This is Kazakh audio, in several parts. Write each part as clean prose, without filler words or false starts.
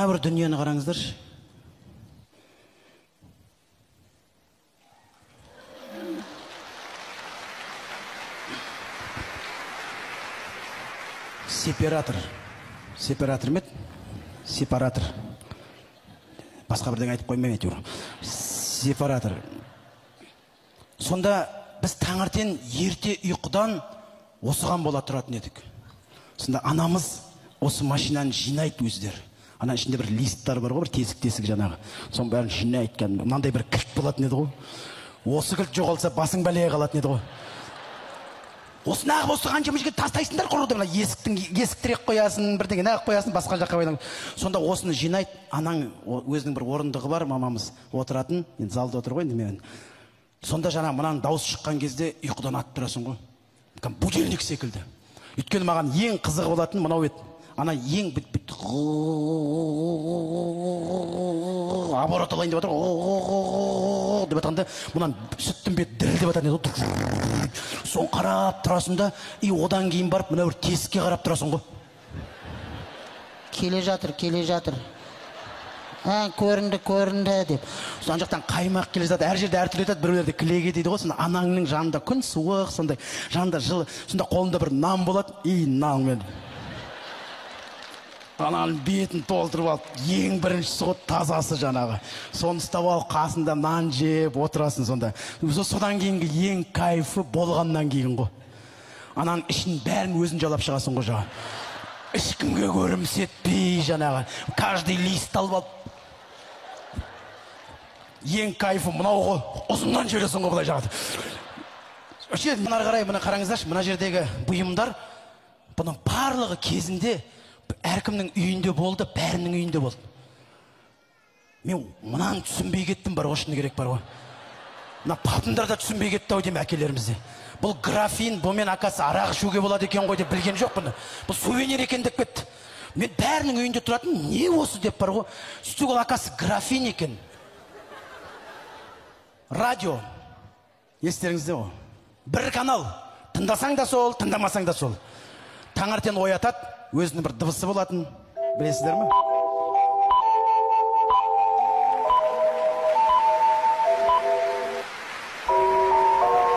бір дүниені қараңыздаршы. Сепаратор ме? Сепаратор. Басқа бірден айтып қоймай әйтеуір. Сепаратор. Сонда біз таңертең ерте ұйқыдан осыған бола тұратын едік. Сонда анамыз осы машинаны жинайды өздері. Ана ішінде бір листтар бар ғой, бір тесік жаңағы. Соның бәрін жинайды. Мынандай бір кілт болатын еді ғой. Осы кілт жоғалса басың бәлеге қалатын еді ғой. Осы нағып осы қанша мүшке тастайсыңдар құрыды. Есік тірек қоясын, бірдеңе нағып қоясын, басқа жаққа қойдан. Сонда осыны жинайды. Анаң өзінің бір орындығы бар, мамамыз отыратын. Енді залда отыр ғой, мен. Сонда жаңа мынаның дауыс шыққан кезде ұйқыдан атып тұрасың ғой. Будильник секілді. Өйткені маған ең қызығы болатын мынау еді. Ана ең бүт аборот алайын деп отыр. Деп атқанда мұнан сүттің бет дірілдеп ататын еді. Соң қарап тұрасың да, одан кейін барып мына бір тесікке қарап тұрасың ғой. Келе жатыр. Көрінді деп. Соң жақтан қаймақ келе жатыр, әр жерде әртүрлі етеді, біреулерде кілеге дейді ғой. Сонда анаңның жанында күн суық, сондай жанында жылы, сонда қолында бір нан болады. Нан мен. Ананың бетін толтырып алып, ең біріншісі ғой тазасы жаңағы. Соны ұстап алып, қасында нан жеп отырасың сонда. Содан кейінгі ең кайфы болғаннан кейін ғой. Ананың ішін бәрін өзін жалап шығасың ғой жаңа. Ешкімге көрімсетпей жаңағы. Каждый лист алып алып. Ең кайфы мынау ғой. Ұзыннан жібересің ғой бұлай жағады. Мұнар қарай, мұны қараңыздаршы, мұна жердегі бұйымдар, бұның барлығы кезінде әркімнің үйінде болды, бәрінің үйінде болды. Мен мұнан түсінбей кеттім бар,ошыны керек бар ғой. Мұна папындар да түсінбей кетті ау дейм әкелерімізде. Бұл графин, бұл мен акасы арақ ішуге болады екен ғой деп білген жоқ бұны. Бұл сувенир екен деп кетті. Мен бәрінің үйінде тұратын, не осы деп бар ғой. Сөйтіп ол акасы графин екен. Радио. Естеріңізде ғой. Бір канал. Тыңдасаң да сол, тыңдамасаң да сол. Таңертең оятады. Өзінің бір дыбысы болатын, білесіздер ме?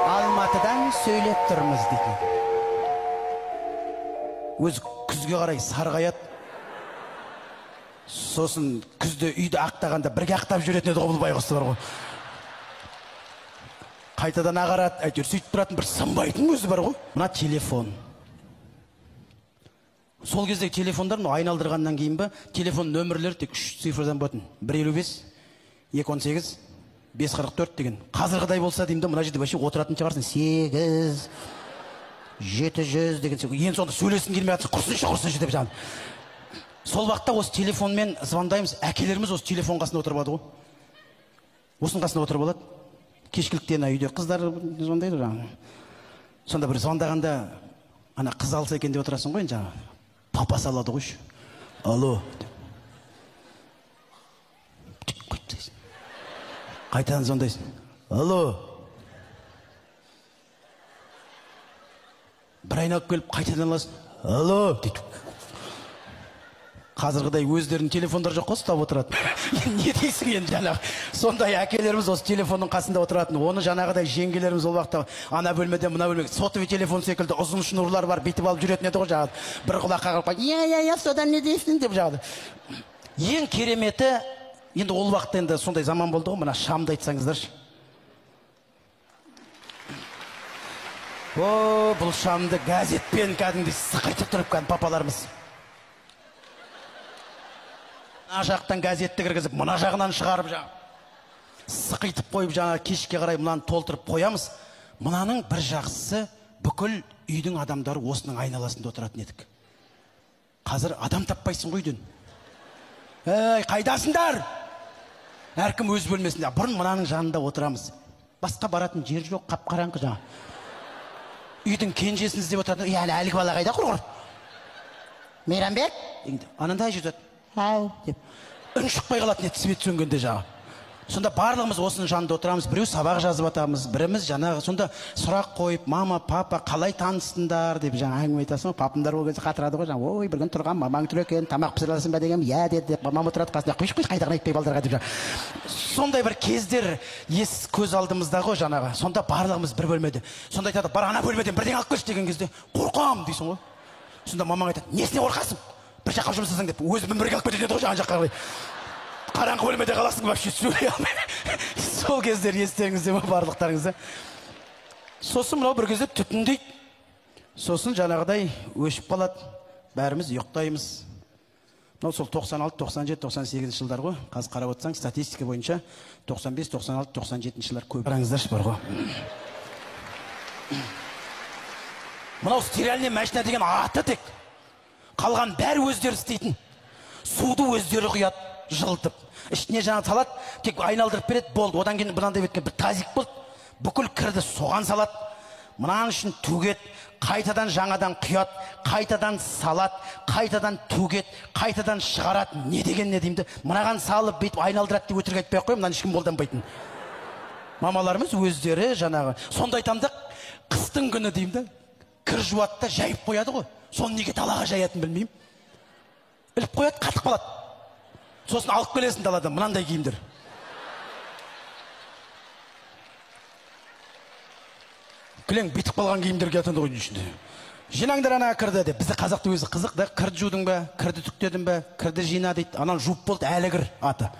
Алматыдан сөйлеп тұрмыз дейді. Өзі күзге қарай сарғаят. Сосын күзде үйді ақтағанда бірге ақтап жүретін еді ғой, бұл байғұсы бар ғой. Қайтадан ағарат, әйтеуір сөйтіп тұратын бір сынбайтын өзі бар ғой. Мына телефон. Сол кездегі телефондар айналдырғаннан кейін ба, телефон нөмірлері тек 3 цифрдан болатын. 155, 218, 544 деген. Қазірғыдай болса деймді, мұна жерде бәше отыратын шығарсың. 8, 700 деген. Ең сонда сөйлесін келмей атыр, құрсыншы деп жаңын. Сол вақытта осы телефонмен звондаймыз. Әкелеріміз осы телефон қасында отырып алады ғой. Осының қасында отырып алады. Кешкіліктен үйде қыздар звондайды жаңын. Сонда бір звондағанда, ана қыз алса екен деп отырасың ғой жаңын. Папа салады қойшы. Алло. Қайтадан звондайсың. Алло. Бір айналып келіп қайтадан аласың. Алло. Қазірғыдай өздерінің телефондар жоқ қой, ұстап отыратын. Не дейсің енді жаңағы? Сондай әкелеріміз осы телефонның қасында отыратын. Оны жаңағыдай жеңгелеріміз ол уақытта ана бөлмеден мына бөлмеге сотовый телефон секілді ұзын шнурлар бар, бетіп алып жүретін еді ғой жаңағы. Бір құлаққа қалып, я, содан не дейсің деп жаңағы. Ең кереметі, енді ол уақытта енді сондай заман болды ғой, мына шамды айтсаңыздаршы. О, бұл шамды газетпен кәдімгідей сықайтып тұрып кәдімгі папаларымыз. Мына жақтан газетті кіргізіп, мына жағынан шығарып сықайтып қойып кешке қарай мынаны толтырып қоямыз. Мынаның бір жақсысы бүкіл үйдің адамдары осының айналасында отыратын едік. Қазір адам таппайсың ғой үйден. Ей, қайдасыңдар? Әркім өз бөлмесінде. Бұрын мынаның жанында отырамыз. Басқа баратын жер жоқ, қап-қараңғы жаңа. Үйдің кенжесін іздеп отыратын. Әлгі бала қайда құрғыр? Мейрамбек? Анандай жүрді. Ау деп. Үн шықпай қалатын еді, свет сөнгенде жаңа. Сонда барлығымыз осының жанында отырамыз, біреу сабақ жазып атамыз, біріміз жаңағы сонда сұрақ қойып, мама, папа қалай таныстыңдар деп жаңа әңгіме айтасың ғой. Папамдар ол кезде қатырады ғой, жаңа ой бір күн тұрған мамаң тұр екен, тамақ пісіре аласың ба деген, иә деді деп мама отырады қасында, қойшы қайдағыны айтпай балдарға деп жаңа. Сондай бір кездер ес көз алдымызда ғой жаңағы. Сонда барлығымыз бір бөлмеде. Сонда айтады, бар ана бөлмеден бірдеңе алып келші деген кезде, қорқам дейсің ғой. Сонда мамаң айтады, несіне қорқасың? бір жаққа жұмсасаң деп өзімен бірге алып кетеді ғой жан жаққа қарай. Қараңғы бөлмеде қаласың вообще сөйлей алмай. Сол кездер естеріңізде ме барлықтарыңызда? Сосын мынау бір кезде түтіндейді. Сосын жаңағыдай өшіп қалады. Бәріміз ұйықтаймыз. Мынау сол 96, 97, 98 жылдар ғой. Қазір қарап отырсаң статистика бойынша 95, 96, 97 жылдар көп. Қараңыздаршы бар ғой. Мынау стиральный машина деген аты тек. Қалған бәрі өздері істейтін. Суды өздері құяды, жылытып. Ішіне жаңа салат, тек айналдырып береді, болды. Одан кейін бұнандай беткен бір тазик болды. Бүкіл кірді соған салат. Мұнан үшін төгет, қайтадан жаңадан құяд, қайтадан салат, қайтадан төгет, қайтадан шығарат. Не деген не деймді? Мынаған салып, бетіп айналдырады деп өтірік айтпай қойым, мұнан ешкім қолданбайтын. Мамаларымыз өздері жаңағы. Сонда айтамды, қыстың күні деймді, кір жуатта жайып қояды ғой. Соны неге далаға жаятын білмеймін. Іліп қояды, қатып қалады. Сосын алып келесің даладан, мынандай киімдер. Кілең битіп қалған киімдер кетеді ғой ішінде. Жинаңдар ана кірді деп. Бізді қазақты өзі қызық да, кірді жудың ба, кірді түктедің ба, кірді жина дейді. Анан жуып болды, әлі кір аты.